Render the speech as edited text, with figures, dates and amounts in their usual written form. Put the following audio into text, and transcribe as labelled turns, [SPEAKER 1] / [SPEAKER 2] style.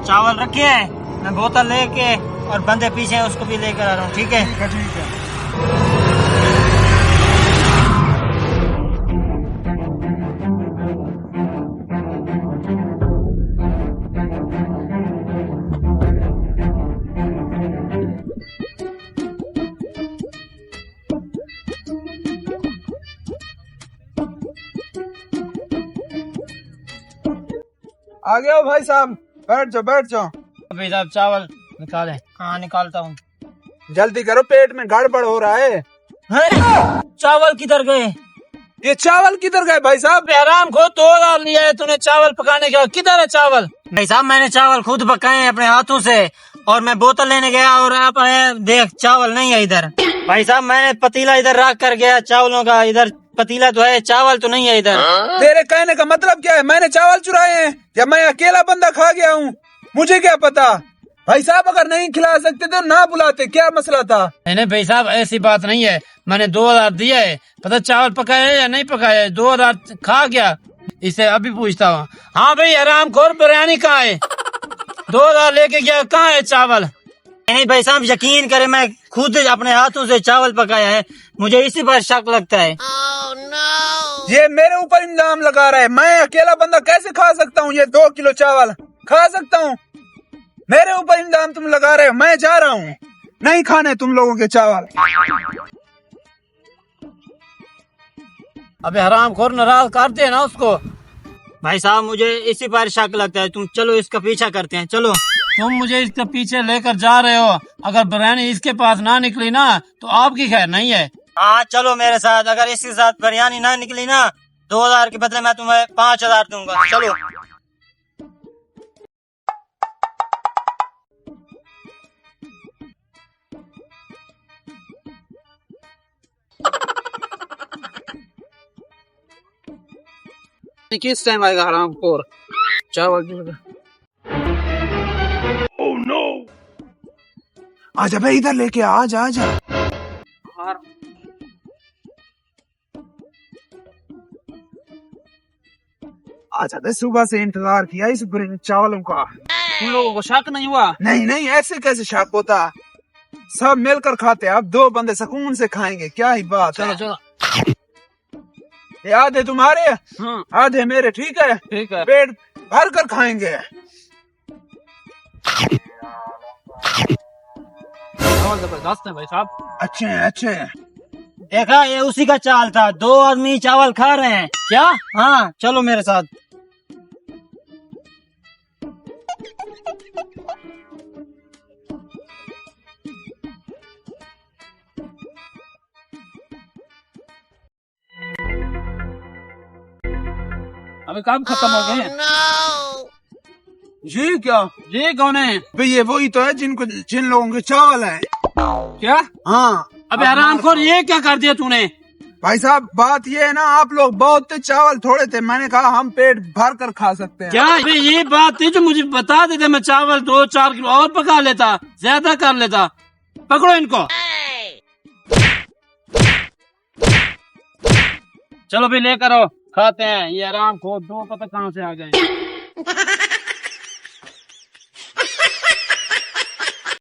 [SPEAKER 1] चावल रखे हैं, मैं बोतल लेके और बंदे पीछे हैं उसको भी लेकर आ रहा हूँ। ठीक है
[SPEAKER 2] ठीक है। आ गया हो भाई साहब, बैठ जाओ बैठ जाओ।
[SPEAKER 1] भाई साहब चावल निकाले। कहाँ निकालता हूँ?
[SPEAKER 2] जल्दी करो, पेट में गड़बड़ हो रहा है।
[SPEAKER 1] चावल किधर गए?
[SPEAKER 2] ये चावल किधर गए भाई साहब?
[SPEAKER 1] आराम को 2,000 लिया है तूने चावल पकाने का, किधर है चावल? भाई साहब मैंने चावल खुद पकाए हैं अपने हाथों से, और मैं बोतल लेने गया और आप आए देख चावल नहीं है इधर। भाई साहब मैंने पतीला इधर रख कर गया चावलों का, इधर पतीला तो है, चावल तो नहीं है इधर।
[SPEAKER 2] तेरे कहने का मतलब क्या है? मैंने चावल चुराए हैं या मैं अकेला बंदा खा गया हूँ? मुझे क्या पता। भाई साहब अगर नहीं खिला सकते तो ना बुलाते, क्या मसला था?
[SPEAKER 3] नहीं भाई साहब ऐसी बात नहीं है, मैंने 2,000 दिया है, पता चावल पकाया है या नहीं पकाया है, 2,000 खा गया, इसे अभी पूछता हूँ। हाँ भाई आराम खोर, बिरयानी कहाँ है? 2,000 लेके गया, कहाँ है चावल?
[SPEAKER 1] नहीं भाई साहब यकीन करें, मैं खुद अपने हाथों से चावल पकाया है, मुझे इसी पर शक लगता है।
[SPEAKER 2] ये मेरे ऊपर इल्जाम लगा रहा है। मैं अकेला बंदा कैसे खा सकता हूँ? ये 2 किलो चावल खा सकता हूँ? मेरे ऊपर इल्जाम तुम लगा रहे हो। मैं जा रहा हूँ, नहीं खाने तुम लोगों के चावल।
[SPEAKER 3] अबे हराम खोर, नाराज करते हैं ना उसको।
[SPEAKER 1] भाई साहब मुझे इसी पर शक लगता है, तुम चलो इसका पीछा करते हैं। चलो
[SPEAKER 3] तुम मुझे इसके पीछे लेकर जा रहे हो, अगर बिरयानी इसके पास ना निकली ना तो आपकी खैर नहीं है।
[SPEAKER 1] हाँ चलो मेरे साथ, अगर इसके साथ बिरयानी ना निकली ना 2,000 के बदले मैं तुम्हें 5,000 दूंगा। चलो
[SPEAKER 3] किस टाइम आएगा हराम खोर? चावल
[SPEAKER 2] आजा भाई, इधर लेके आजा आजा। आजा भाई, सुबह से इंतजार किया इस चावलों का।
[SPEAKER 3] तुम लोगों को शक नहीं हुआ?
[SPEAKER 2] नहीं नहीं, ऐसे कैसे शक होता? सब मिलकर खाते, अब 2 बंदे सुकून से खाएंगे, क्या ही बात है।
[SPEAKER 3] चलो चलो।
[SPEAKER 2] ये आधे तुम्हारे आधे मेरे, ठीक है?
[SPEAKER 3] ठीक है।
[SPEAKER 2] पेट भर कर खाएंगे।
[SPEAKER 3] चावल जबरदस्त है भाई साहब।
[SPEAKER 2] अच्छे हैं अच्छे हैं।
[SPEAKER 1] देखा, ये उसी का चाल था, 2 आदमी चावल खा रहे हैं क्या? हाँ चलो मेरे साथ।
[SPEAKER 3] अबे काम खत्म हो गए।
[SPEAKER 2] ये क्या?
[SPEAKER 3] ये कौन है?
[SPEAKER 2] भाई ये वही तो है जिन लोगों के चावल हैं।
[SPEAKER 3] क्या?
[SPEAKER 2] हाँ।
[SPEAKER 3] अबे हराम खोर, ये क्या कर दिया तूने?
[SPEAKER 2] भाई साहब बात ये है ना, आप लोग बहुत थे, चावल थोड़े थे, मैंने कहा हम पेट भर कर खा सकते हैं।
[SPEAKER 3] क्या अबे ये बात थी जो मुझे बता देते, मैं चावल 2-4 किलो और पका लेता, ज्यादा कर लेता। पकड़ो इनको। चलो भी लेकर आओ, खाते हैं। ये आराम खोर 2 पता कहाँ से आ गए।